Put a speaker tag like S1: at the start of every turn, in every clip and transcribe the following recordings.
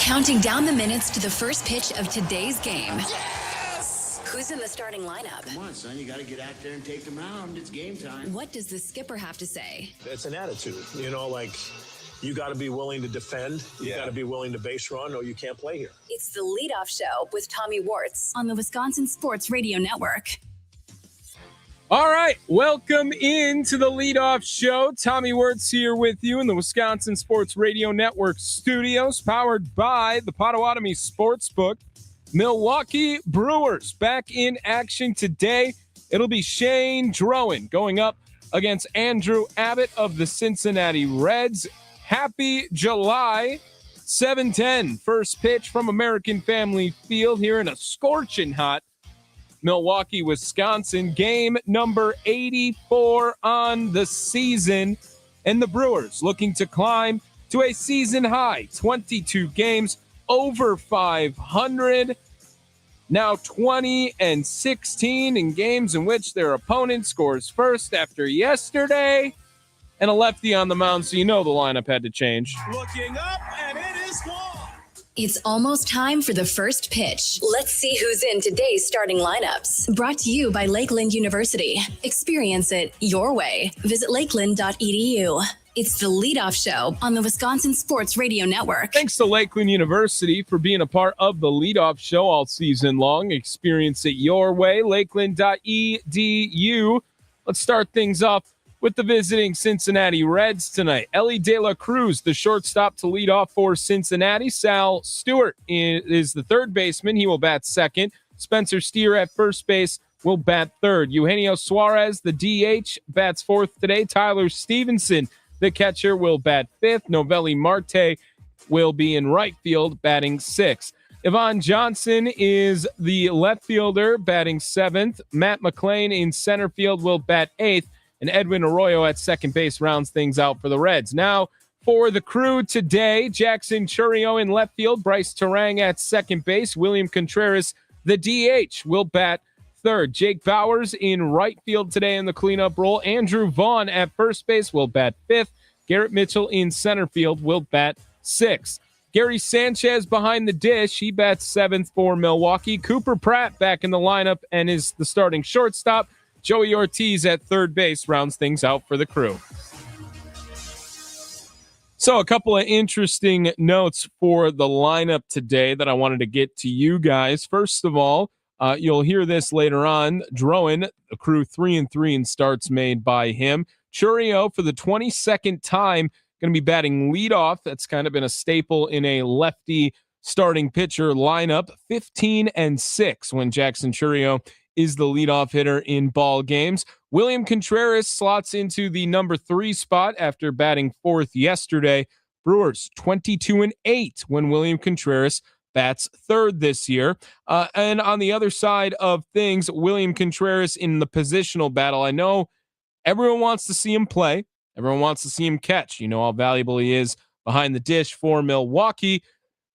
S1: Counting down the minutes to the first pitch of today's game.
S2: Yes!
S1: Who's in the starting lineup?
S2: Come on, son. You got to get out there and take the mound. It's game time.
S1: What does the skipper have to say?
S3: It's an attitude. You got to be willing to defend. You got to be willing to base run, or you can't play here.
S1: It's the Leadoff Show with Tommy Wortz on the Wisconsin Sports Radio Network.
S4: All right, welcome into the Leadoff Show. Tommy Wortz here with you in the Wisconsin Sports Radio Network studios, powered by the Potawatomi Sportsbook. Milwaukee Brewers back in action today. It'll be Shane Drowan going up against Andrew Abbott of the Cincinnati Reds. Happy July. 7:10 first pitch from American Family Field here in a scorching hot Milwaukee, Wisconsin. Game number 84 on the season. And the Brewers looking to climb to a season high. 22 games, over 500. Now 20-16 in games in which their opponent scores first after yesterday. And a lefty on the mound, so you know the lineup had to change.
S5: Looking up, and it is long.
S1: It's almost time for the first pitch. Let's see who's in today's starting lineups. Brought to you by Lakeland University. Experience it your way. Visit lakeland.edu. It's the Leadoff Show on the Wisconsin Sports Radio Network.
S4: Thanks to Lakeland University for being a part of the Leadoff Show all season long. Experience it your way. Lakeland.edu. Let's start things off with the visiting Cincinnati Reds tonight. Ellie De La Cruz, the shortstop to lead off for Cincinnati. Sal Stewart is the third baseman. He will bat second. Spencer Steer at first base will bat third. Eugenio Suarez, the DH, bats fourth today. Tyler Stevenson, the catcher, will bat fifth. Novelli Marte will be in right field, batting sixth. Yvonne Johnson is the left fielder, batting seventh. Matt McClain in center field will bat eighth. And Edwin Arroyo at second base rounds things out for the Reds. Now for the crew today, Jackson Churio in left field, Bryce Terang at second base, William Contreras, the DH, will bat third. Jake Bowers in right field today in the cleanup role. Andrew Vaughn at first base will bat fifth. Garrett Mitchell in center field will bat sixth. Gary Sanchez behind the dish. He bats seventh for Milwaukee. Cooper Pratt back in the lineup and is the starting shortstop. Joey Ortiz at third base rounds things out for the crew. So a couple of interesting notes for the lineup today that I wanted to get to you guys. First of all, you'll hear this later on. Drowan, the crew 3-3 in starts made by him. Churio for the 22nd time going to be batting leadoff. That's kind of been a staple in a lefty starting pitcher lineup. 15-6 when Jackson Churio is the leadoff hitter in ball games. William Contreras slots into the number 3 spot after batting fourth yesterday. Brewers 22-8 when William Contreras bats third this year. And on the other side of things, William Contreras in the positional battle. I know everyone wants to see him play. Everyone wants to see him catch. You know how valuable he is behind the dish for Milwaukee.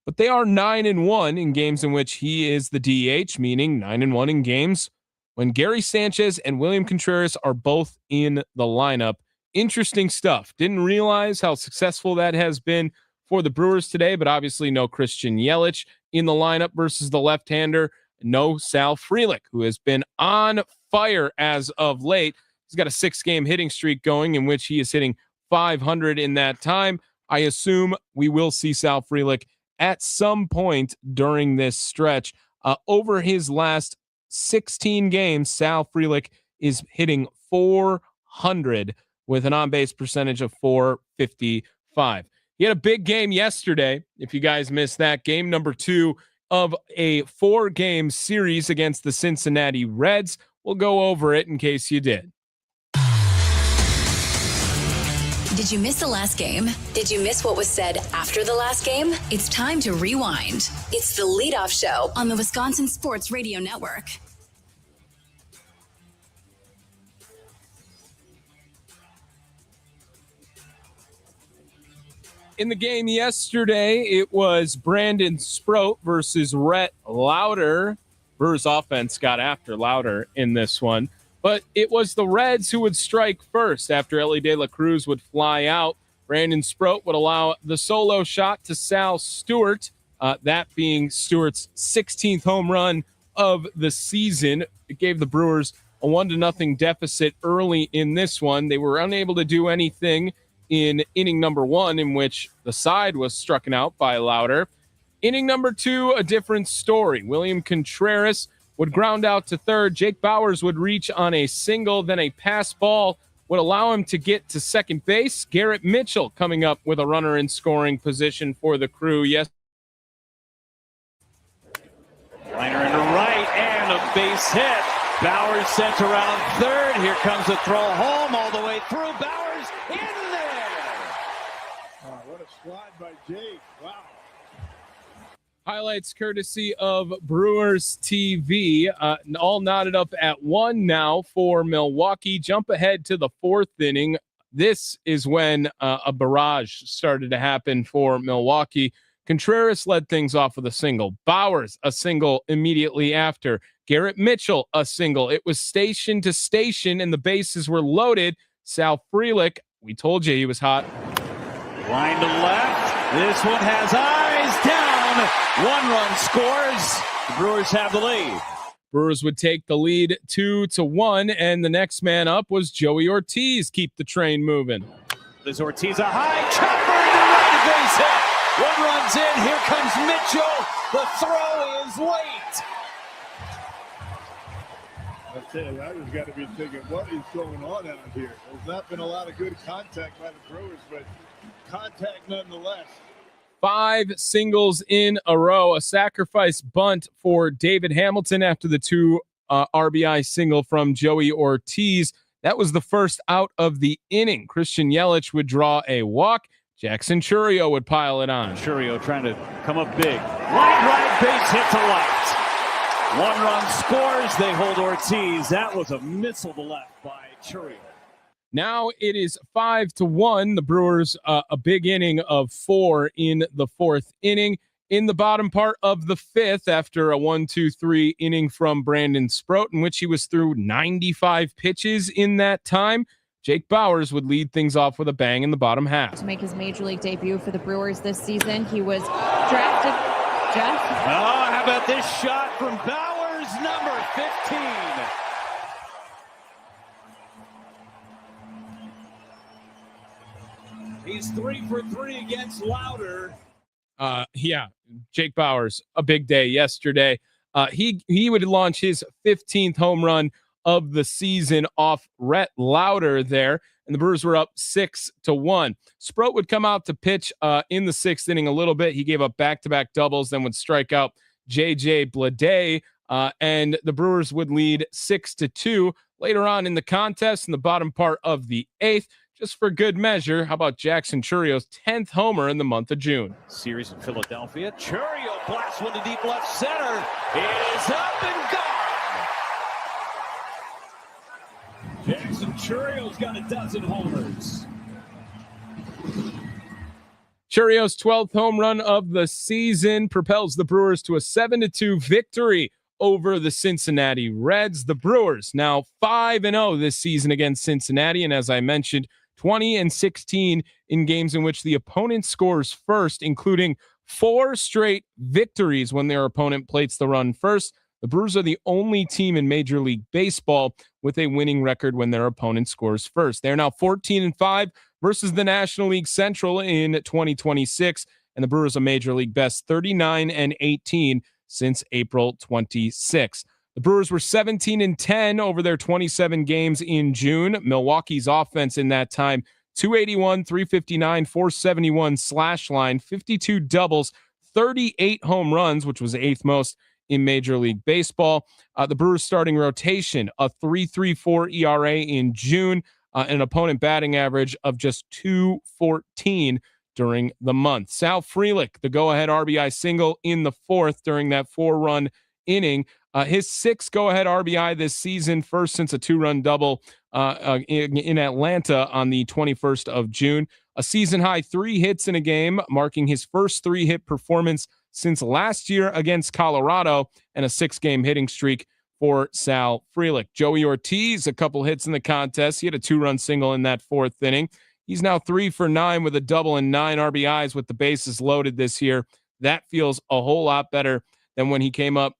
S4: But they are 9-1 in games in which he is the DH, meaning 9-1 in games when Gary Sanchez and William Contreras are both in the lineup. Interesting stuff. Didn't realize how successful that has been for the Brewers today, but obviously no Christian Yelich in the lineup versus the left-hander. No Sal Frelick, who has been on fire as of late. He's got a 6-game hitting streak going in which he is hitting 500 in that time. I assume we will see Sal Frelick at some point during this stretch. Over his last 16 games, Sal Frelick is hitting 400 with an on-base percentage of .455. He had a big game yesterday. If you guys missed that, game number 2 of a 4-game series against the Cincinnati Reds. We'll go over it in case you did.
S1: Did you miss the last game? Did you miss what was said after the last game? It's time to rewind. It's the Leadoff Show on the Wisconsin Sports Radio Network.
S4: In the game yesterday, it was Brandon Sproat versus Rhett Lauder. Brewers offense got after Lauder in this one. But it was the Reds who would strike first after Ellie De La Cruz would fly out. Brandon Sproat would allow the solo shot to Sal Stewart. that being Stewart's 16th home run of the season. It gave the Brewers a 1-0 deficit early in this one. They were unable to do anything in inning number 1, in which the side was struck out by Lauder. Inning number 2, a different story. William Contreras would ground out to third. Jake Bauers would reach on a single, then a pass ball would allow him to get to second base. Garrett Mitchell coming up with a runner in scoring position for the Crew. Yes.
S5: Liner into right and a base hit. Bauers sent around third. Here comes a throw home all the way through. Bauers in there.
S6: Oh, what a slide by Jake. Wow.
S4: Highlights courtesy of Brewers TV. All knotted up at 1 now for Milwaukee. Jump ahead to the 4th inning. This is when a barrage started to happen for Milwaukee. Contreras led things off with a single. Bauers, a single immediately after. Garrett Mitchell, a single. It was station to station, and the bases were loaded. Sal Frelick, we told you he was hot.
S5: Line to left. This one has eyes down. 1 run scores. The Brewers have the lead.
S4: Brewers would take the lead 2-1, and the next man up was Joey Ortiz. Keep the train moving.
S5: There's Ortiz, a high chopper into right base hit. 1 run's in. Here comes Mitchell. The throw is late.
S6: I tell you, I just got to be thinking, what is going on out here? There's not been a lot of good contact by the Brewers, but contact nonetheless.
S4: 5 singles in a row. A sacrifice bunt for David Hamilton after the 2 RBI single from Joey Ortiz. That was the first out of the inning. Christian Yelich would draw a walk. Jackson Churio would pile it on.
S5: Churio trying to come up big. Line right, base hit to left. 1 run scores. They hold Ortiz. That was a missile to left by Churio.
S4: Now it is 5-1. The Brewers, a big inning of 4 in the 4th inning. In the bottom part of the 5th, after a 1-2-3 inning from Brandon Sproat, in which he was through 95 pitches in that time, Jake Bauers would lead things off with a bang in the bottom half.
S7: To make his major league debut for the Brewers this season, he was drafted. Jeff?
S5: Oh, how about this shot from Bauers, number 15.
S6: He's 3 for 3 against Lauder.
S4: Yeah, Jake Bauers, a big day yesterday. He would launch his 15th home run of the season off Rhett Lauder there, and the Brewers were up 6-1. Sproat would come out to pitch in the 6th inning a little bit. He gave up back-to-back doubles, then would strike out J.J. Bleday, and the Brewers would lead 6-2. Later on in the contest, in the bottom part of the 8th, just for good measure, how about Jackson Churio's 10th homer in the month of June?
S5: Series in Philadelphia. Churio blasts one to deep left center. It is up and gone.
S6: Jackson Churio's got a dozen homers.
S4: Churio's 12th home run of the season propels the Brewers to a 7-2 victory over the Cincinnati Reds. The Brewers now 5-0 this season against Cincinnati, and as I mentioned, 20-16 in games in which the opponent scores first, including 4 straight victories when their opponent plates the run first. The Brewers are the only team in Major League Baseball with a winning record when their opponent scores first. They're now 14-5 versus the National League Central in 2026, and the Brewers are Major League best 39-18 since April 26. The Brewers were 17-10 over their 27 games in June. Milwaukee's offense in that time, 281, 359, 471 slash line, 52 doubles, 38 home runs, which was 8th most in Major League Baseball. The Brewers starting rotation, a 3.34 ERA in June, an opponent batting average of just 2.14 during the month. Sal Frelick, the go-ahead RBI single in the 4th during that 4-run inning. His 6th go-ahead RBI this season, first since a 2-run double in Atlanta on the 21st of June. A season-high 3 hits in a game, marking his first 3-hit performance since last year against Colorado, and a 6-game hitting streak for Sal Frelick. Joey Ortiz, a couple hits in the contest. He had a 2-run single in that 4th inning. He's now 3 for 9 with a double and 9 RBIs with the bases loaded this year. That feels a whole lot better than when he came up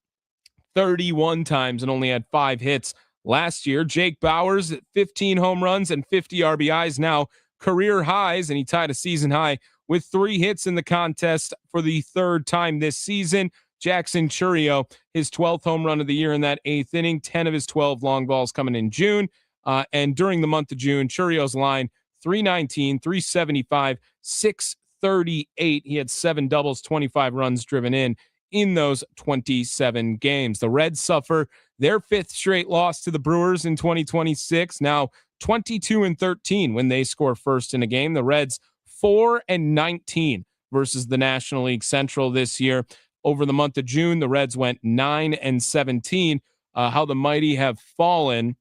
S4: 31 times and only had 5 hits last year. Jake Bauers at 15 home runs and 50 RBIs, now career highs, and he tied a season high with 3 hits in the contest for the 3rd time this season. Jackson Chourio, his 12th home run of the year in that 8th inning, 10 of his 12 long balls coming in June. And during the month of June, Chourio's line, 319, 375, 638. He had 7 doubles, 25 runs driven in those 27 games. The Reds suffer their 5th straight loss to the Brewers in 2026, now 22-13 when they score first in a game. The Reds 4-19 versus the National League Central this year. Over the month of June, the Reds went 9-17. How the mighty have fallen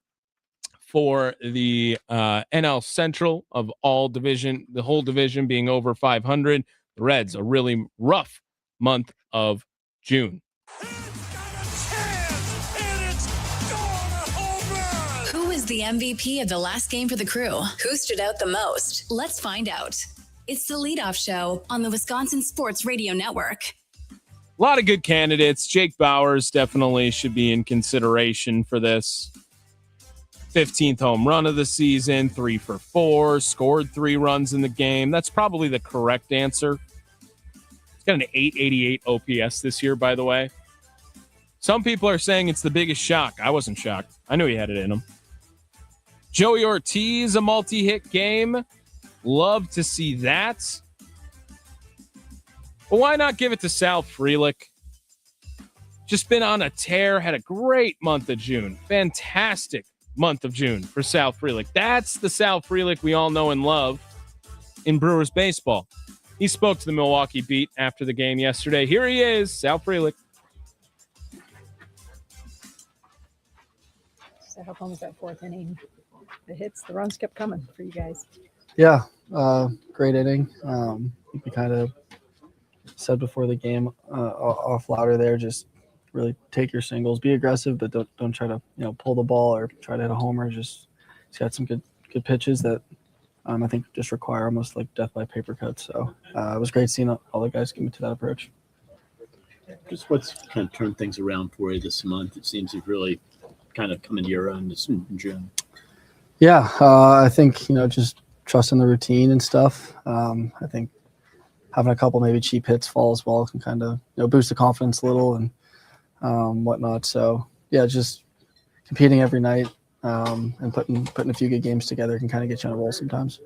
S4: for the NL Central of all division, the whole division being over 500. The Reds, a really rough month of June.
S1: Who is the MVP of the last game for the Crew? Who stood out the most? Let's find out. It's the Leadoff Show on the Wisconsin Sports Radio Network.
S4: A lot of good candidates. Jake Bauers definitely should be in consideration for this. 15th home run of the season, 3 for 4, scored 3 runs in the game. That's probably the correct answer. He's got an 888 OPS this year, by the way. Some people are saying it's the biggest shock. I wasn't shocked. I knew he had it in him. Joey Ortiz, a multi-hit game. Love to see that. But why not give it to Sal Frelick? Just been on a tear, had a great month of June. Fantastic month of June for Sal Frelick. That's the Sal Frelick we all know and love in Brewers baseball. He spoke to the Milwaukee Beat after the game yesterday. Here he is, Sal Frelick.
S8: So how come was that 4th inning? The hits, the runs kept coming for you guys.
S9: Yeah, great inning. We kind of said before the game off louder there, just really take your singles, be aggressive, but don't try to pull the ball or try to hit a homer. Just he's got some good pitches that I think just require almost like death by paper cut. So it was great seeing all the guys commit to that approach.
S10: Just what's kind of turned things around for you this month? It seems you've really kind of come into your own this in June.
S9: Yeah, I think just trusting the routine and stuff. I think having a couple maybe cheap hits fall as well can kind of boost the confidence a little and whatnot. So yeah, just competing every night and putting a few good games together can kind of get you on a roll sometimes.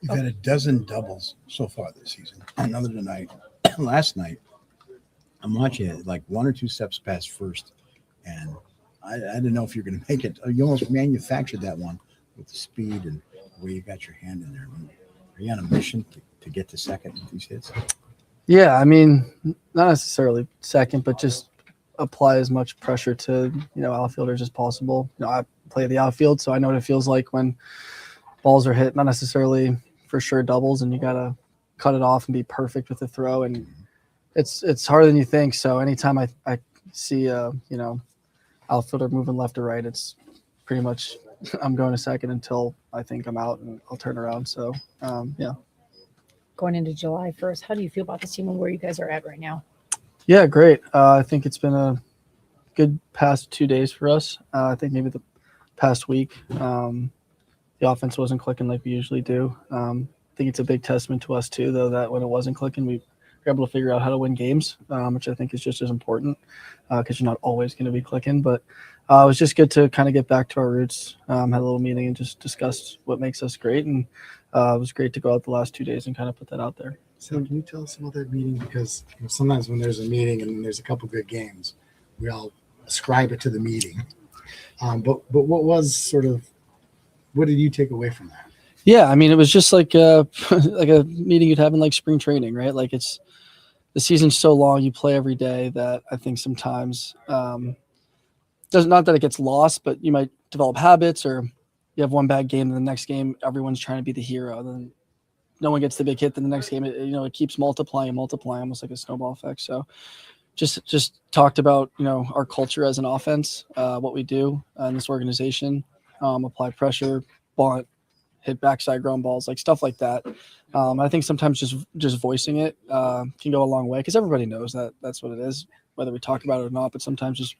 S11: You've had a dozen doubles so far this season. Another tonight. Last night, I'm watching it like 1 or 2 steps past first, and I didn't know if you're going to make it. You almost manufactured that one with the speed and where you got your hand in there. Are you on a mission to get to second with these hits?
S9: Yeah, I mean, not necessarily second, but just apply as much pressure to outfielders as possible. I play the outfield, so I know what it feels like when balls are hit, not necessarily for sure doubles, and you gotta cut it off and be perfect with the throw, and it's harder than you think. So anytime I see outfielder moving left or right, it's pretty much I'm going to second until I think I'm out, and I'll turn around. So yeah.
S8: Going into July 1st, how do you feel about this team and where you guys are at right now?
S9: Yeah, great. I think it's been a good past 2 days for us. I think maybe the past week, the offense wasn't clicking like we usually do. I think it's a big testament to us too, though, that when it wasn't clicking, we were able to figure out how to win games, which I think is just as important because you're not always going to be clicking. But it was just good to kind of get back to our roots. Had a little meeting and just discussed what makes us great. And it was great to go out the last 2 days and kind of put that out there.
S12: So can you tell us about that meeting? Because sometimes when there's a meeting and there's a couple good games, we all ascribe it to the meeting. But what did you take away from that?
S9: Yeah, I mean, it was just like a meeting you'd have in like spring training, right? Like the season's so long, you play every day that I think sometimes not that it gets lost, but you might develop habits, or you have one bad game and the next game everyone's trying to be the hero. Then no one gets the big hit. Then the next game, it keeps multiplying, almost like a snowball effect. So just talked about, our culture as an offense, what we do in this organization, apply pressure, bunt, hit backside ground balls, like stuff like that. I think sometimes just voicing it can go a long way because everybody knows that that's what it is, whether we talk about it or not. But sometimes just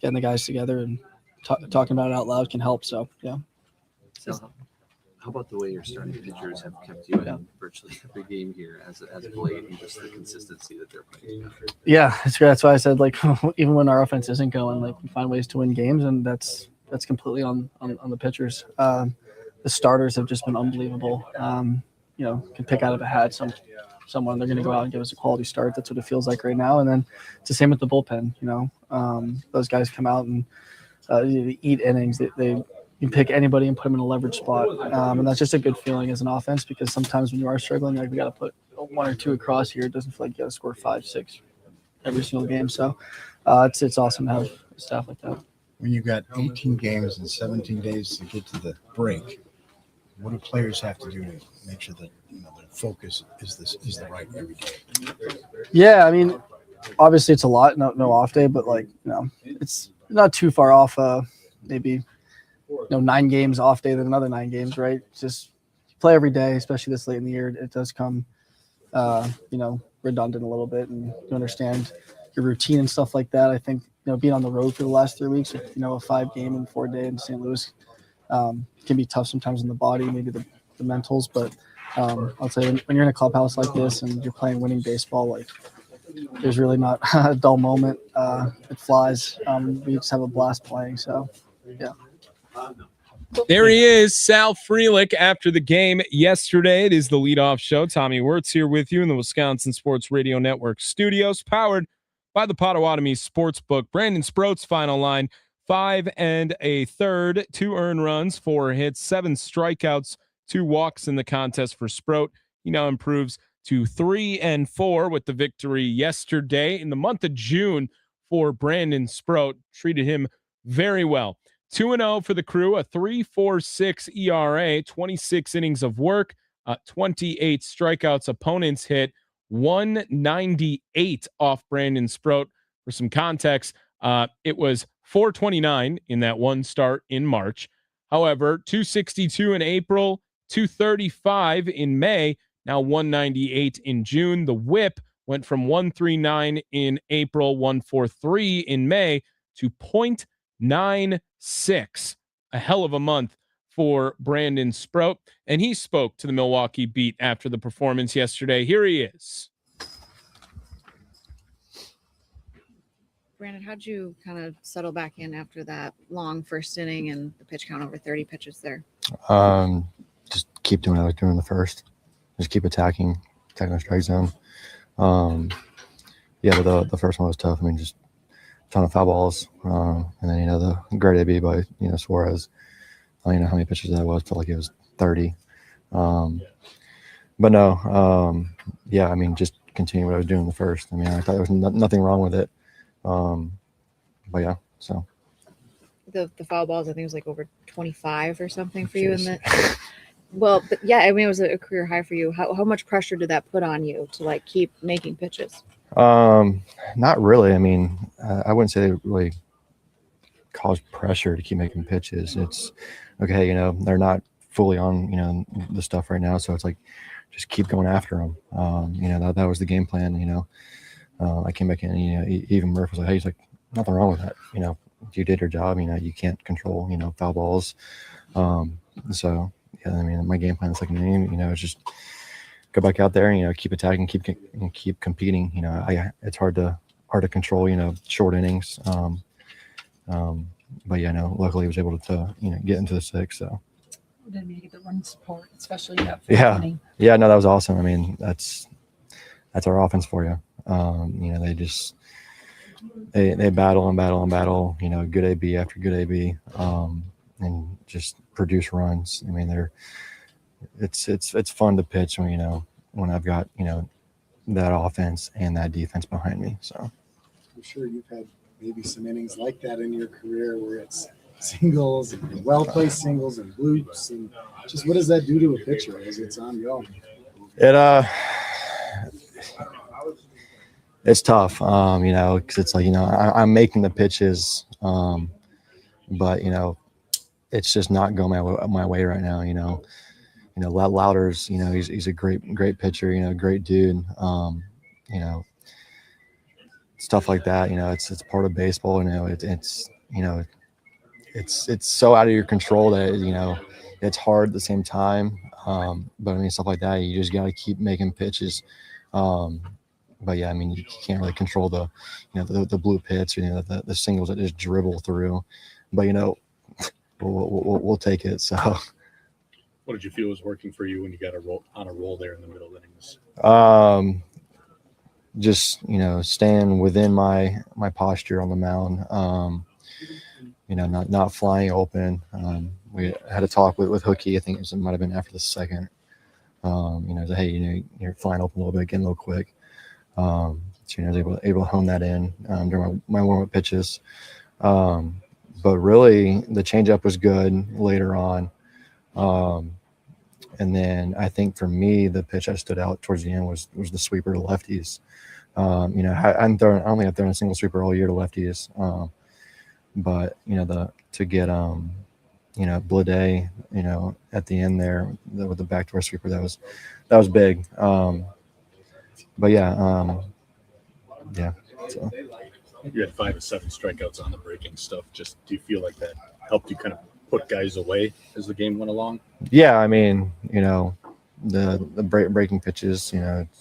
S9: getting the guys together and talking about it out loud can help. So, yeah.
S13: So, how about the way your starting pitchers have kept you in virtually every game here as of late, and just the consistency that they're playing?
S9: Yeah, it's great. That's why I said, like, even when our offense isn't going, like, we find ways to win games, and that's completely on the pitchers. The starters have just been unbelievable. Can pick out of a hat someone. They're going to go out and give us a quality start. That's what it feels like right now. And then it's the same with the bullpen. Those guys come out and eat innings. You pick anybody and put them in a leverage spot. And that's just a good feeling as an offense because sometimes when you are struggling, like we got to put 1 or 2 across here. It doesn't feel like you got to score 5, 6 every single game. So it's awesome to have stuff like that.
S11: When you've got 18 games and 17 days to get to the break, what do players have to do to make sure that their focus is the right every day?
S9: Yeah, I mean, obviously it's a lot. No off day, but it's not too far off. Maybe 9 games off day than another 9 games, right? Just play every day, especially this late in the year. It does come, redundant a little bit, and you understand your routine and stuff like that. I think being on the road for the last 3 weeks, a 5-game and 4-day in St. Louis can be tough sometimes on the body, maybe the mentals. But I'll tell you, when you're in a clubhouse like this and you're playing winning baseball, like there's really not a dull moment. It flies. We just have a blast playing. So, yeah.
S4: There he is, Sal Frelick, after the game yesterday. It is the leadoff show. Tommy Wortz here with you in the Wisconsin Sports Radio Network studios, powered by the Potawatomi Sportsbook. Brandon Sproat's final line, 5 1/3, 2 earned runs, 4 hits, 7 strikeouts, 2 walks in the contest for Sproat. He now improves to 3-4 with the victory yesterday. In the month of June for Brandon Sproat, treated him very well. 2-0 for the Crew, a 3.46 ERA, 26 innings of work, 28 strikeouts. Opponents hit 198 off Brandon Sproat. For some context, it was 429 in that one start in March. However, 262 in April, 235 in May, now 198 in June. The whip went from 139 in April, 143 in May to .96. A hell of a month for Brandon Sproat. And he spoke to the Milwaukee Beat after the performance yesterday. Here he is.
S7: Brandon, how'd you kind of settle back in after that long first inning and the pitch count over 30 pitches there?
S14: Just keep doing what I was doing in the first. Just keep attacking the strike zone. But the first one was tough. I mean, just a ton of foul balls. And then, the great AB by, Suarez. I don't know how many pitches that was. Felt like it was 30. But no, just continue what I was doing in the first. I mean, I thought there was nothing wrong with it. But yeah, so.
S7: The foul balls, I think it was like over 25 or something for you in that. Well, but yeah, I mean, it was a career high for you. How much pressure did that put on you to keep making pitches?
S14: Not really. I mean, I wouldn't say they really caused pressure to keep making pitches. It's okay. They're not fully on, the stuff right now. So it's like, just keep going after them. That was the game plan, I came back in, even Murph was like, hey, he's like, nothing wrong with that. You did your job, you can't control, foul balls. So yeah, I mean, my game plan is like, it's just go back out there, keep attacking, keep competing. It's hard to control, short innings. But yeah, no, luckily I was able to, get into the 6th. So.
S8: Didn't you get the run support, especially that?
S14: Yeah, no, that was awesome. I mean, that's our offense for you. They just they battle and battle and battle. Good AB after good AB, and just produce runs. I mean, it's fun to pitch when I've got that offense and that defense behind me. So
S12: I'm sure you've had maybe some innings like that in your career where it's singles and well-placed singles and bloops, and just what does that do to a pitcher as it's ongoing?
S14: It's tough, because it's like, I'm making the pitches, but, it's just not going my way right now, Louder's, he's a great pitcher, great dude. You know, stuff like that, it's part of baseball. It's so out of your control that, it's hard at the same time. But I mean, stuff like that, you just got to keep making pitches. But yeah, I mean, you can't really control the blue pits, the singles that just dribble through. But we'll take it. So.
S10: What did you feel was working for you when you got on a roll there in the middle innings?
S14: Just staying within my posture on the mound. Not flying open. We had a talk with Hookie. I think it might have been after the second. Said, hey, you're flying open a little bit, getting a little quick. So I was able to hone that in during my warm-up pitches. But really, the changeup was good later on. And then I think for me, the pitch that stood out towards the end was the sweeper to lefties. I don't think I've thrown a single sweeper all year to lefties. But to get Blade, at the end there with the backdoor sweeper, that was big. But yeah. So.
S10: You had 5 of 7 strikeouts on the breaking stuff. Just do you feel like that helped you kind of put guys away as the game went along?
S14: Yeah, I mean, the breaking pitches,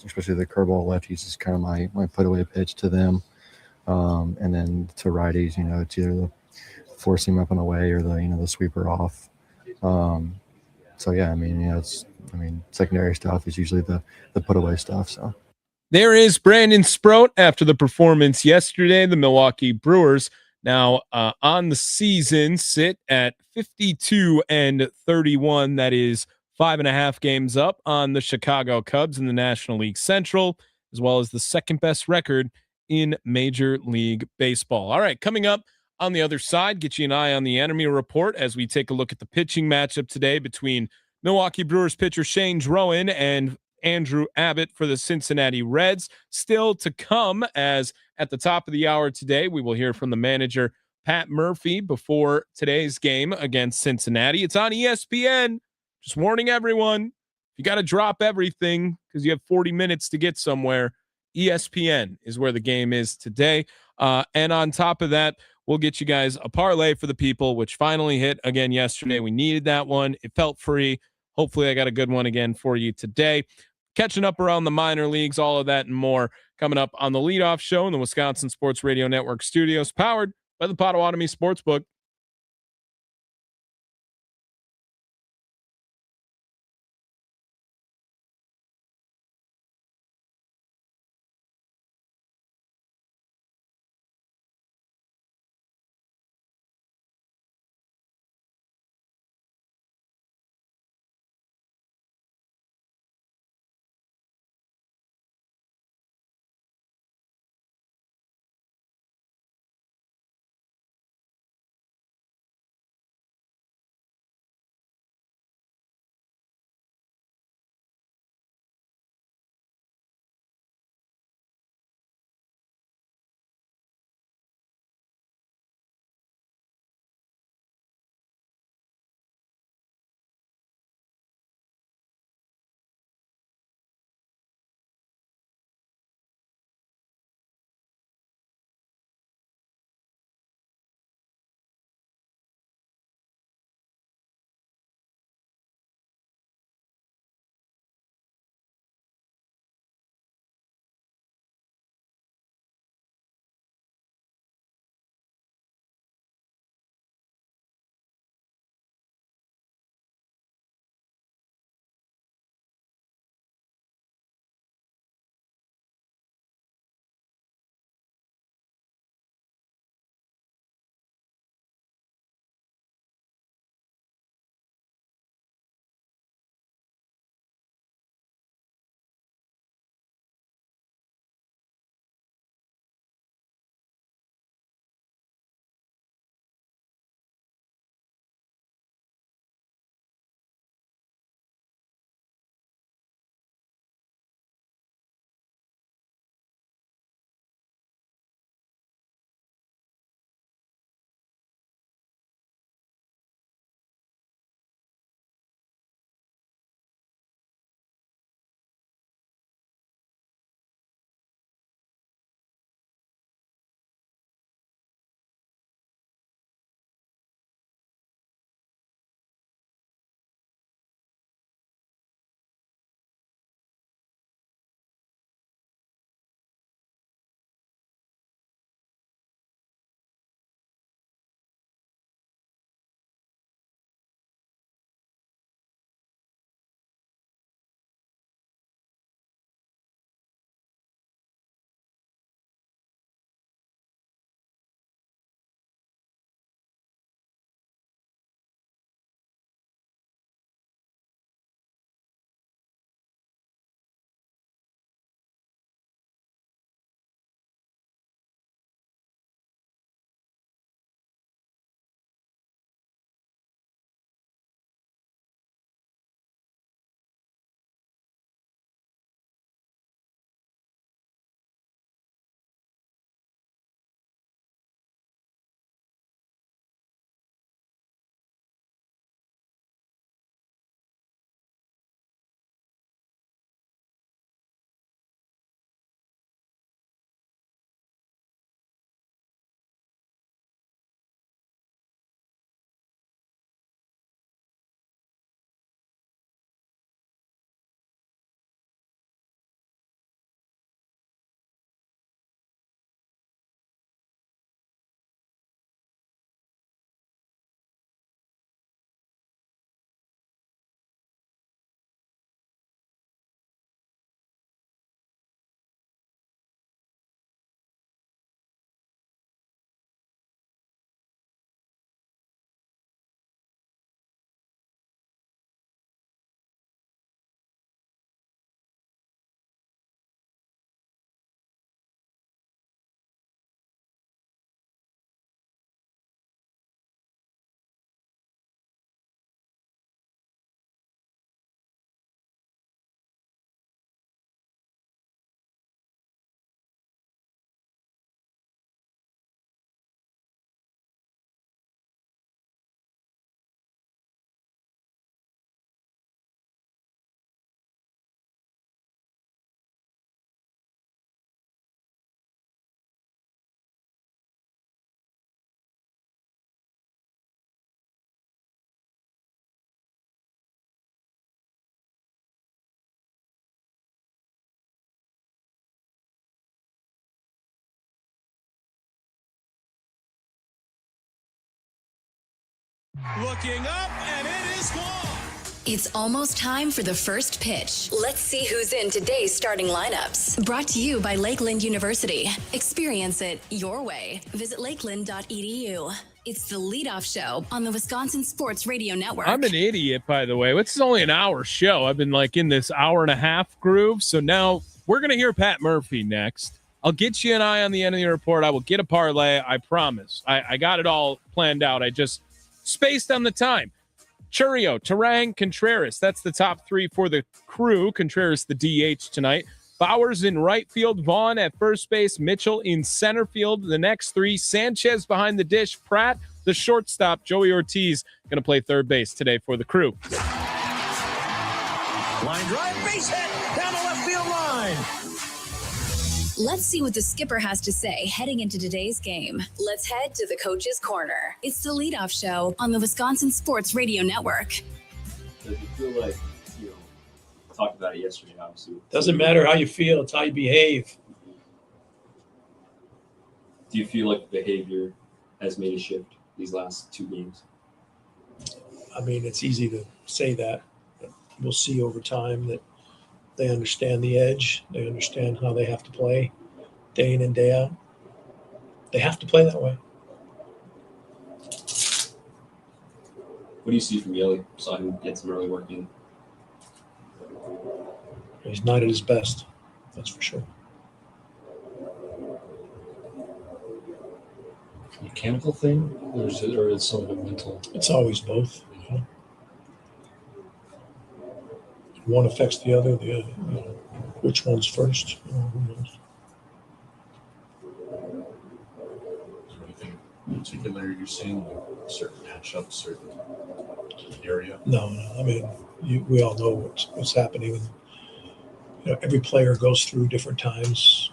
S14: especially the curveball lefties is kind of my put away pitch to them. And then to righties, it's either forcing them up and away or the sweeper off. So yeah, I mean, secondary stuff is usually the put away stuff. So.
S4: There is Brandon Sproat after the performance yesterday. The Milwaukee Brewers now on the season sit at 52-31. That is 5.5 games up on the Chicago Cubs in the National League Central, as well as the second best record in Major League Baseball. All right, coming up on the other side, get you an eye on the enemy report as we take a look at the pitching matchup today between Milwaukee Brewers pitcher Shane Drowan and Andrew Abbott for the Cincinnati Reds. Still to come, as at the top of the hour today, we will hear from the manager, Pat Murphy, before today's game against Cincinnati. It's on ESPN. Just warning everyone, you got to drop everything because you have 40 minutes to get somewhere. ESPN is where the game is today. And on top of that, we'll get you guys a parlay for the people, which finally hit again yesterday. We needed that one. It felt free. Hopefully I got a good one again for you today. Catching up around the minor leagues, all of that and more coming up on the leadoff show in the Wisconsin Sports Radio Network studios, powered by the Potawatomi Sportsbook.
S3: Looking up, and it is gone.
S1: It's almost time for the first pitch. Let's see who's in today's starting lineups. Brought to you by Lakeland University. Experience it your way. Visit lakeland.edu. It's the leadoff show on the Wisconsin Sports Radio Network.
S4: I'm an idiot, by the way. This is only an hour show. I've been like in this hour and a half groove. So now we're going to hear Pat Murphy next. I'll get you an eye on the end of the report. I will get a parlay. I promise. I got it all planned out. I just spaced on the time. Churio, Terang, Contreras. That's the top three for the Crew. Contreras, the DH tonight. Bowers in right field. Vaughn at first base. Mitchell in center field. The next three. Sanchez behind the dish. Pratt, the shortstop. Joey Ortiz going to play third base today for the Crew.
S3: Line drive, base hit down the left field line.
S1: Let's see what the skipper has to say heading into today's game. Let's head to the Coach's Corner. It's the leadoff show on the Wisconsin Sports Radio Network.
S15: Does it feel like, talked about it yesterday, obviously.
S3: Doesn't matter how you feel, it's how you behave.
S15: Do you feel like the behavior has made a shift these last two games?
S3: I mean, it's easy to say that. But we'll see over time that they understand the edge. They understand how they have to play day in and day out. They have to play that way.
S15: What do you see from Yelly? Saw him get some early work in.
S3: He's not at his best, that's for sure.
S16: Mechanical thing, or is some of it mental?
S3: It's always both. You know? One affects the other. The other, which one's first? Who knows?
S16: Is there anything in particular you're seeing, like certain matchups, certain area?
S3: No. I mean, we all know what's happening. Every player goes through different times.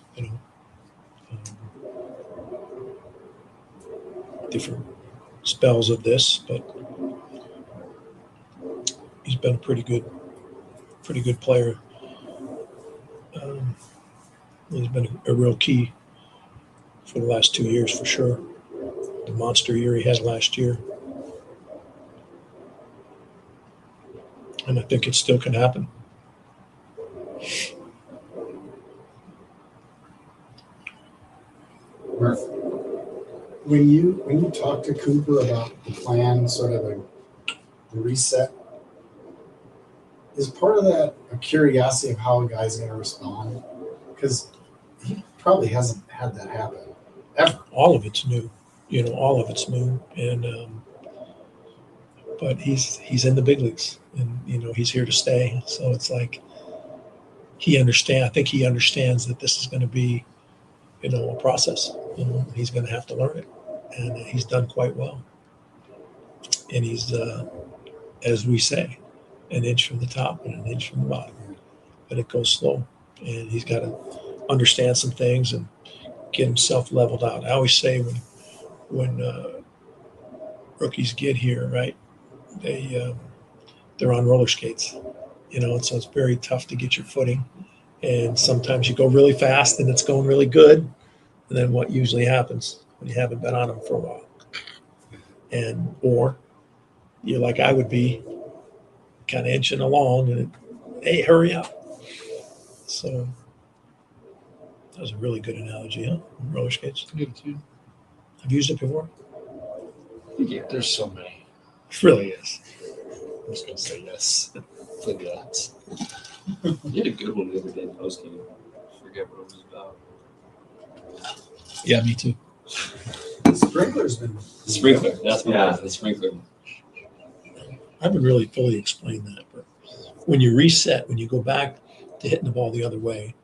S3: Different spells of this, but he's been a pretty good player. He's been a real key for the last 2 years for sure. The monster year he had last year. And I think it still can happen.
S12: Murph, when you talk to Cooper about the plan, sort of the reset, is part of that a curiosity of how a guy's going to respond? Because he probably hasn't had that happen ever.
S3: All of it's new, all of it's new, and but he's in the big leagues, and he's here to stay. So it's like I think he understands that this is going to be, a process. He's going to have to learn it, and he's done quite well. And he's, as we say, an inch from the top and an inch from the bottom, but it goes slow, and he's got to understand some things and get himself leveled out. I always say when rookies get here, right, they're on roller skates, and so it's very tough to get your footing. And sometimes you go really fast and it's going really good. And then what usually happens when you haven't been on them for a while? Or you're like I would be, kind of inching along and hey, hurry up. So that was a really good analogy, huh? Roller skates.
S16: Good too.
S3: I've used it before.
S16: Yeah, there's so many.
S3: It really is.
S16: I'm just going to say yes. For the odds.
S15: You had a good one the other day in postgame. Forget what it was about.
S3: Yeah, me too.
S12: Sprinkler's been
S15: Sprinkler. That's what it was. The sprinkler.
S3: I haven't really fully explained that, but when you reset, when you go back to hitting the ball the other way,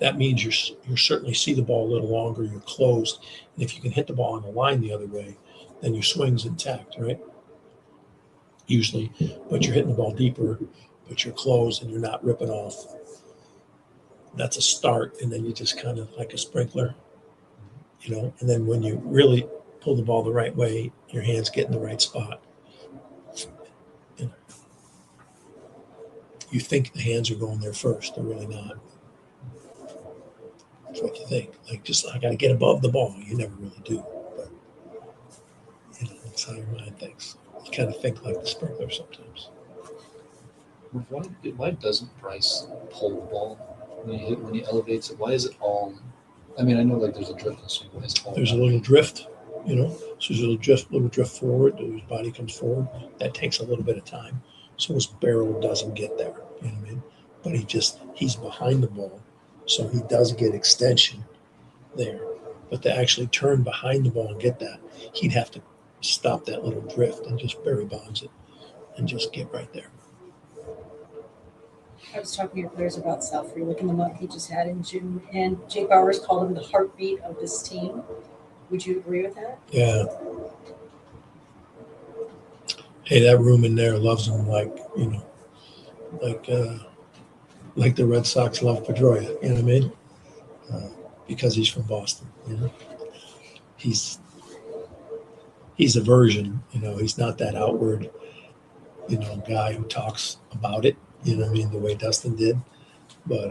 S3: that means you certainly see the ball a little longer, you're closed. And if you can hit the ball on the line the other way, then your swing's intact, right? Usually, but you're hitting the ball deeper, but you're closed and you're not ripping off. That's a start, and then you just kind of like a sprinkler, and then when you really pull the ball the right way, your hands get in the right spot. You think the hands are going there first, they're really not. That's what you think. I got to get above the ball. You never really do. But, how your mind thinks. You kind of think like the sprinkler sometimes.
S16: Why doesn't Bryce pull the ball when he elevates it? Why is it all? I mean, I know like there's a drift in swing. Why is it all?
S3: There's a little drift, you know. So there's a little drift forward. His body comes forward. That takes a little bit of time. So his barrel doesn't get there. You know what I mean? But he's behind the ball, so he does get extension there. But to actually turn behind the ball and get that, he'd have to stop that little drift and just Barry Bonds it and just get right there.
S8: I was talking to your players about Selfrey. Look in the month he just had in June, and Jake Bauers called him the heartbeat of this team. Would you agree with that?
S3: Yeah. Hey, that room in there loves him like the Red Sox love Pedroia. You know what I mean? Because he's from Boston. You know, he's a version. You know, he's not that outward, guy who talks about it. You know what I mean? The way Dustin did. But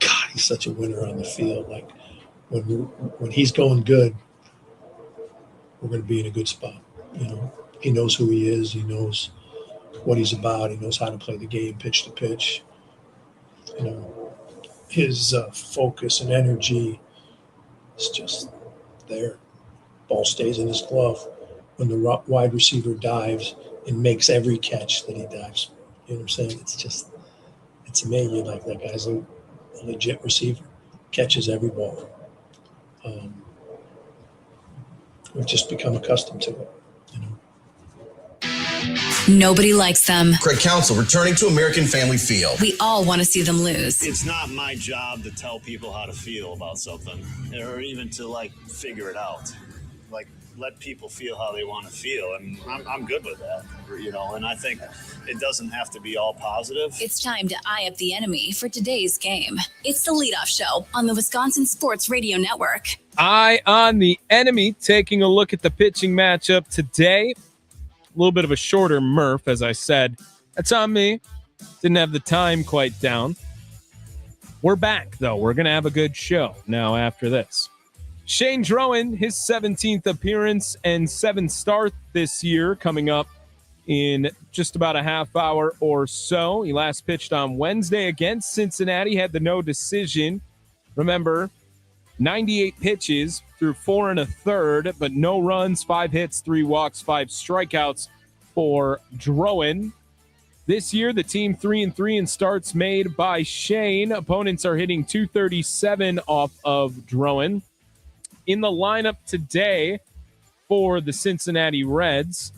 S3: God, he's such a winner on the field. Like when he's going good, we're going to be in a good spot. You know, he knows who he is. He knows what he's about. He knows how to play the game, pitch to pitch. You know, his focus and energy is just there. Ball stays in his glove. When the wide receiver dives and makes every catch that he dives for. You know what I'm saying? It's amazing. Like that guy's a legit receiver. Catches every ball. We've just become accustomed to it.
S1: Nobody likes them.
S17: Craig Counsell returning to American Family Field.
S1: We all want to see them lose.
S18: It's not my job to tell people how to feel about something or even to figure it out. Let people feel how they want to feel, and I'm good with that, and I think it doesn't have to be all positive.
S1: It's time to eye up the enemy for today's game. It's the Leadoff Show on the Wisconsin Sports Radio Network.
S4: Eye on the enemy, taking a look at the pitching matchup today. A little bit of a shorter Murph, as I said. That's on me. Didn't have the time quite down. We're back, though. We're going to have a good show now after this. Shane Drowan, his 17th appearance and 7th start this year, coming up in just about a half hour or so. He last pitched on Wednesday against Cincinnati, had the no decision. Remember, 98 pitches through 4 1/3, but no runs, 5 hits, 3 walks, 5 strikeouts for Drowan. This year, the team 3-3 in starts made by Shane. Opponents are hitting .237 off of Drowan. In the lineup today for the Cincinnati Reds,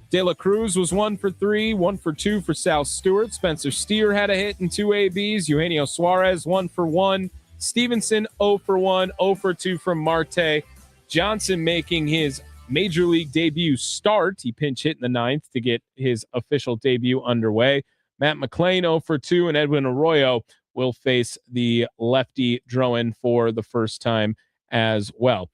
S4: De La Cruz was 1 for 3, 1 for 2 for Sal Stewart. Spencer Steer had a hit and 2 ABs. Eugenio Suarez 1 for 1. Stevenson 0 for 1, 0 for 2 from Marte. Johnson making his major league debut start. He pinch hit in the 9th to get his official debut underway. Matt McClain 0 for 2, and Edwin Arroyo will face the lefty Drowan for the first time as well.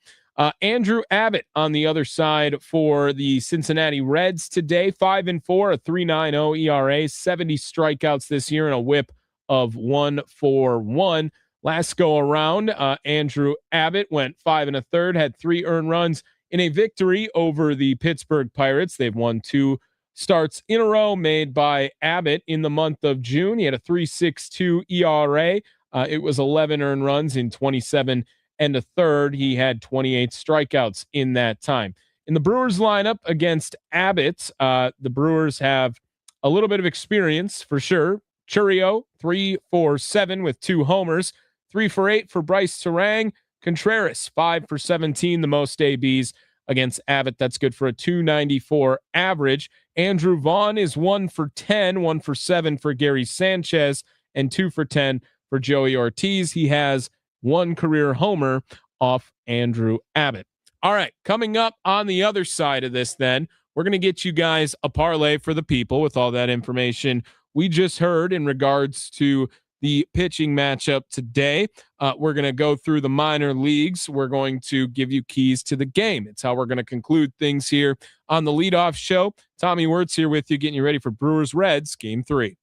S4: Andrew Abbott on the other side for the Cincinnati Reds today, 5-4, a 3.90 ERA, 70 strikeouts this year, and a WHIP of 1.41. Last go around, Andrew Abbott went 5 1/3, had 3 earned runs in a victory over the Pittsburgh Pirates. They've won 2 starts in a row made by Abbott in the month of June. He had a 3.62 ERA. It was 11 earned runs in 27 1/3. He had 28 strikeouts in that time. In the Brewers lineup against Abbott, the Brewers have a little bit of experience for sure. Churio, 3 for 7 with 2 homers, 3 for 8 for Bryce Terang. Contreras, 5 for 17, the most ABs against Abbott. That's good for a 294 average. Andrew Vaughn is 1 for 10, 1 for 7 for Gary Sanchez, and 2 for 10 for Joey Ortiz. He has 1 career homer off Andrew Abbott. All right, coming up on the other side of this then, we're going to get you guys a parlay for the people with all that information we just heard in regards to the pitching matchup today. We're going to go through the minor leagues. We're going to give you keys to the game. It's how we're going to conclude things here on the Leadoff Show. Tommy Wortz here with you, getting you ready for Brewers Reds Game 3.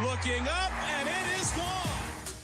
S5: Looking up, and it is gone.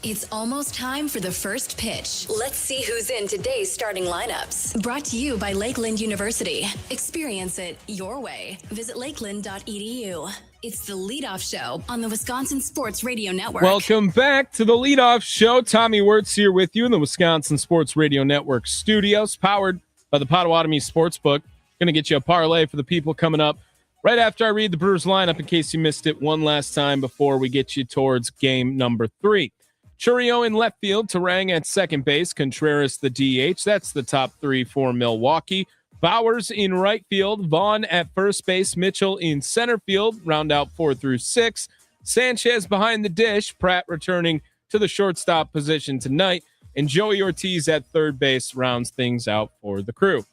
S1: It's almost time for the first pitch. Let's see who's in today's starting lineups. Brought to you by Lakeland University. Experience it your way. Visit lakeland.edu. It's the leadoff show on the Wisconsin Sports Radio Network.
S4: Welcome back to the leadoff show. Tommy Wortz here with you in the Wisconsin Sports Radio Network studios, powered by the Potawatomi Sportsbook. Going to get you a parlay for the people coming up right after I read the Brewers lineup in case you missed it one last time before we get you towards game number 3. Churio in left field, Terang at second base, Contreras the DH. That's the top 3 for Milwaukee. Bowers in right field, Vaughn at first base, Mitchell in center field, round out 4 through 6. Sanchez behind the dish, Pratt returning to the shortstop position tonight, and Joey Ortiz at third base rounds things out for the crew.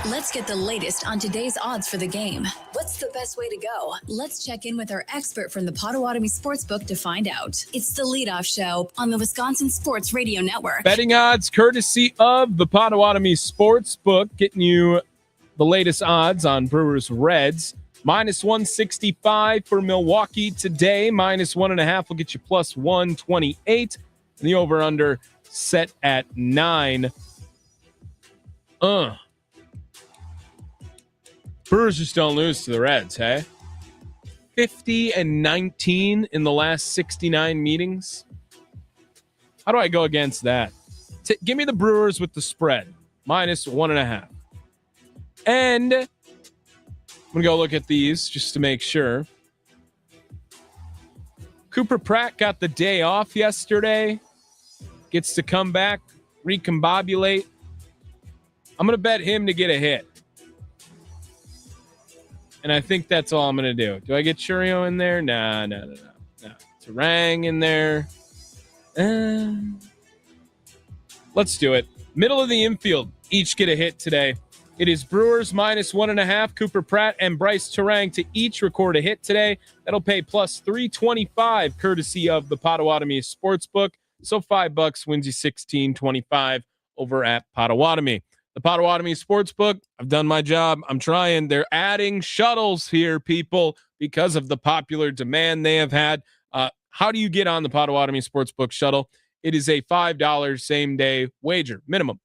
S1: Let's get the latest on today's odds for the game. What's the best way to go? Let's check in with our expert from the Potawatomi Sportsbook to find out. It's the leadoff show on the Wisconsin Sports Radio Network.
S4: Betting odds courtesy of the Potawatomi Sportsbook, getting you the latest odds on Brewers Reds. Minus 165 for Milwaukee today. Minus 1.5 will get you plus 128. And the over-under set at 9. Brewers just don't lose to the Reds, hey? 50-19 in the last 69 meetings. How do I go against that? Give me the Brewers with the spread, minus 1.5. And I'm going to go look at these just to make sure. Cooper Pratt got the day off yesterday. Gets to come back, recombobulate. I'm going to bet him to get a hit. And I think that's all I'm going to do. Do I get Churio in there? No. Terang in there. Let's do it. Middle of the infield, each get a hit today. It is Brewers minus 1.5. Cooper Pratt and Bryce Terang to each record a hit today. That'll pay plus 325 courtesy of the Potawatomi Sportsbook. So $5 wins you $16.25 over at Potawatomi. The Potawatomi Sportsbook, I've done my job. I'm trying. They're adding shuttles here, people, because of the popular demand they have had. How do you get on the Potawatomi Sportsbook shuttle? It is a $5 same-day wager, minimum.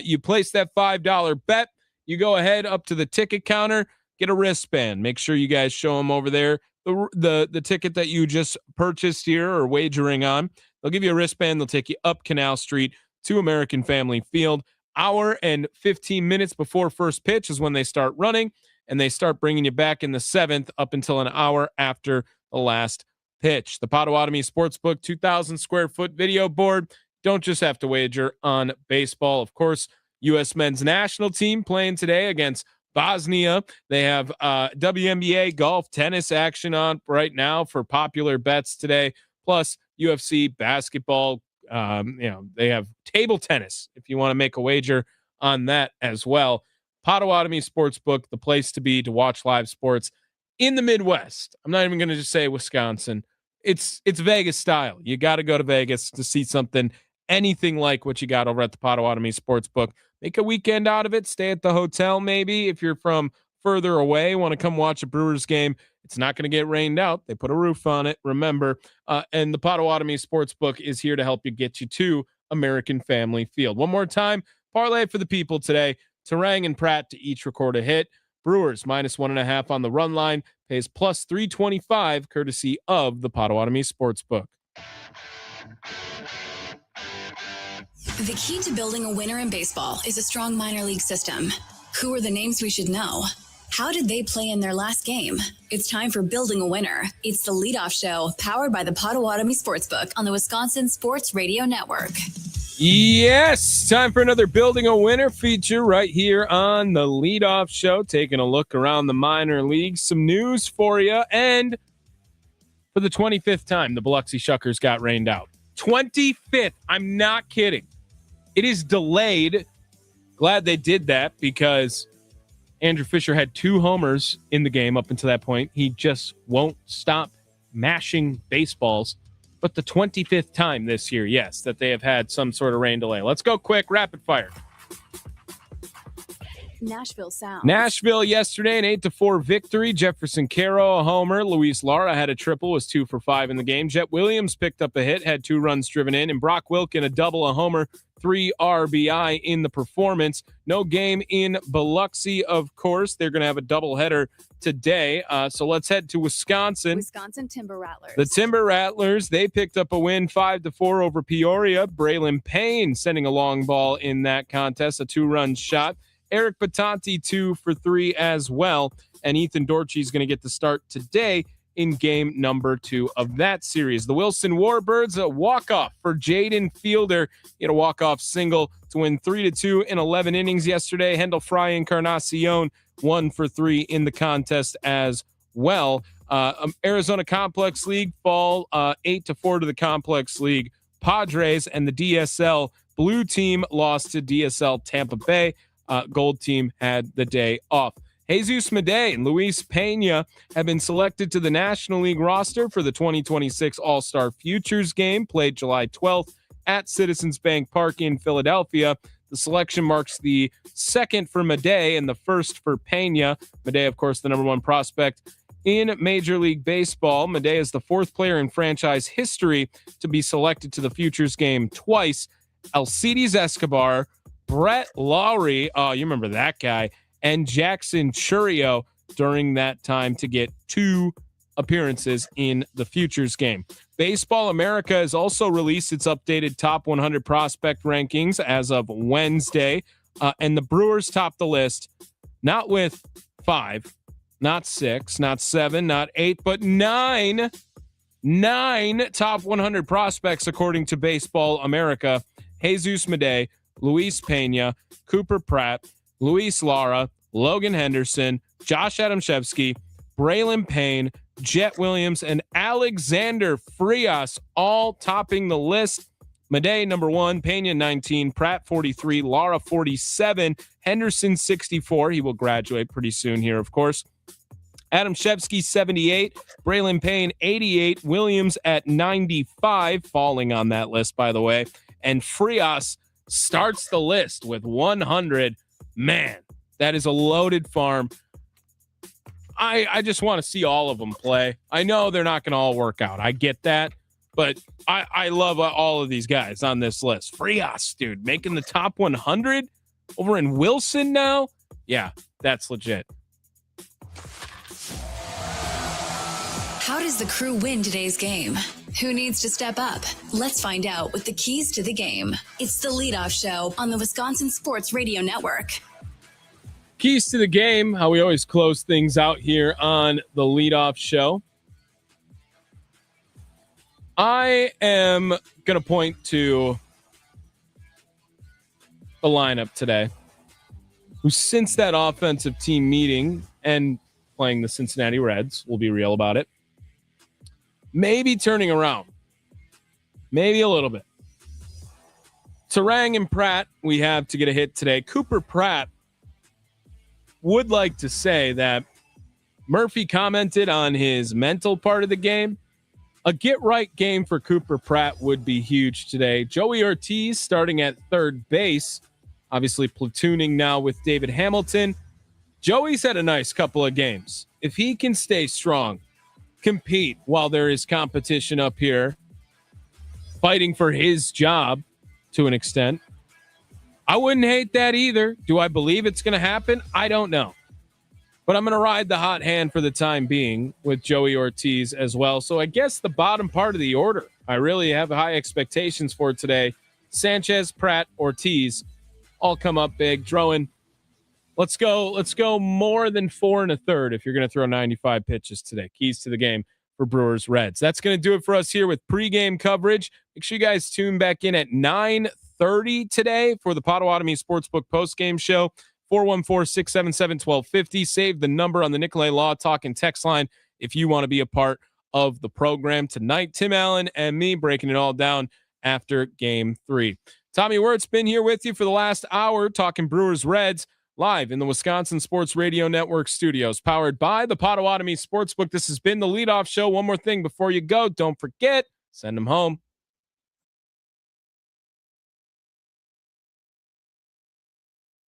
S4: You place that $5 bet. You go ahead up to the ticket counter, get a wristband. Make sure you guys show them over there the ticket that you just purchased here or wagering on. They'll give you a wristband. They'll take you up Canal Street to American Family Field. Hour and 15 minutes before first pitch is when they start running, and they start bringing you back in the 7th up until an hour after the last pitch. The Potawatomi Sportsbook 2,000 square foot video board. Don't just have to wager on baseball. Of course, U.S. men's national team playing today against Bosnia. They have WNBA, golf, tennis action on right now for popular bets today, plus UFC, basketball. They have table tennis if you want to make a wager on that as well. Potawatomi Sportsbook, the place to be to watch live sports in the Midwest. I'm not even going to just say Wisconsin. It's Vegas style. You got to go to Vegas to see something, anything like what you got over at the Potawatomi Sportsbook. Make a weekend out of it. Stay at the hotel maybe if you're from further away, want to come watch a Brewers game. It's not going to get rained out. They put a roof on it, remember. And the Potawatomi Sportsbook is here to help you get you to American Family Field. One more time, parlay for the people today. Terang and Pratt to each record a hit. Brewers minus 1.5 on the run line. Pays plus 325 courtesy of the Potawatomi Sportsbook.
S1: The key to building a winner in baseball is a strong minor league system. Who are the names we should know? How did they play in their last game? It's time for Building a Winner. It's the leadoff show powered by the Potawatomi Sportsbook on the Wisconsin Sports Radio Network.
S4: Yes, time for another Building a Winner feature right here on the leadoff show. Taking a look around the minor leagues, some news for you. And for the 25th time, the Biloxi Shuckers got rained out. 25th. I'm not kidding. It is delayed. Glad they did that because Andrew Fisher had 2 homers in the game up until that point. He just won't stop mashing baseballs. But the 25th time this year, yes, that they have had some sort of rain delay. Let's go quick, rapid fire.
S1: Nashville Sound.
S4: Nashville yesterday, an 8-4 victory. Jefferson Caro, a homer. Luis Lara had a triple, was 2 for 5 in the game. Jet Williams picked up a hit, had 2 runs driven in. And Brock Wilken, a double, a homer, 3 RBI in the performance. No game in Biloxi, of course. They're going to have a doubleheader today. So let's head to Wisconsin.
S1: Wisconsin Timber Rattlers.
S4: The Timber Rattlers, they picked up a win 5-4 over Peoria. Braylon Payne sending a long ball in that contest, a 2-run shot. Eric Batanti 2 for 3 as well. And Ethan Dortchy is going to get the start today in game number 2 of that series. The Wilson Warbirds, a walk-off for Jaden Fielder. He had a walk-off single to win 3-2 in 11 innings yesterday. Hendel Fry Encarnacion 1 for 3 in the contest as well. Arizona Complex League fall 8-4 to the Complex League Padres, and the DSL blue team lost to DSL Tampa Bay. Gold team had the day off. Jesus Madej and Luis Pena have been selected to the National League roster for the 2026 All-Star Futures game, played July 12th at Citizens Bank Park in Philadelphia. The selection marks the second for Madej and the first for Pena. Madej, of course, the number 1 prospect in Major League Baseball. Madej is the 4th player in franchise history to be selected to the Futures game twice. Alcides Escobar, Brett Lowry, oh, you remember that guy, and Jackson Churio during that time to get 2 appearances in the Futures game. Baseball America has also released its updated top 100 prospect rankings as of Wednesday, and the Brewers topped the list, not with 5, not 6, not 7, not 8, but 9 top 100 prospects according to Baseball America. Jesus Madej, Luis Pena, Cooper Pratt, Luis Lara, Logan Henderson, Josh Adamshevsky, Braylon Payne, Jet Williams, and Alexander Frias all topping the list. Madej, number 1, Pena, 19, Pratt, 43, Lara, 47, Henderson, 64. He will graduate pretty soon here, of course. Adamshevsky, 78, Braylon Payne, 88, Williams at 95, falling on that list, by the way. And Frias starts the list with 100. Man, that is a loaded farm. I just want to see all of them play. I know they're not going to all work out. I get that. But I love all of these guys on this list. Frias, dude, making the top 100 over in Wilson now. Yeah, that's legit.
S1: How does the Crew win today's game? Who needs to step up? Let's find out with the keys to the game. It's the Leadoff Show on the Wisconsin Sports Radio Network.
S4: Keys to the game, how we always close things out here on the Leadoff Show. I am going to point to the lineup today, who since that offensive team meeting and playing the Cincinnati Reds, we'll be real about it, maybe turning around. Maybe a little bit. Terang and Pratt, we have to get a hit today. Cooper Pratt would like to say that Murphy commented on his mental part of the game. A get-right game for Cooper Pratt would be huge today. Joey Ortiz starting at third base, obviously platooning now with David Hamilton. Joey's had a nice couple of games. If he can stay strong, compete while there is competition up here, fighting for his job to an extent, I wouldn't hate that either. Do I believe it's going to happen? I don't know. But I'm going to ride the hot hand for the time being with Joey Ortiz as well. So I guess the bottom part of the order, I really have high expectations for today. Sanchez, Pratt, Ortiz, all come up big. Drowan, let's go more than 4 1/3 if you're going to throw 95 pitches today. Keys to the game for Brewers Reds. That's going to do it for us here with pregame coverage. Make sure you guys tune back in at 9:30 today for the Potawatomi Sportsbook postgame show. 414-677-1250. Save the number on the Nicolay Law Talk and text line if you want to be a part of the program tonight. Tim Allen and me breaking it all down after Game 3. Tommy Wortz been here with you for the last hour talking Brewers Reds live in the Wisconsin Sports Radio Network studios, powered by the Potawatomi Sportsbook. This has been the Leadoff Show. One more thing before you go, don't forget, send them home.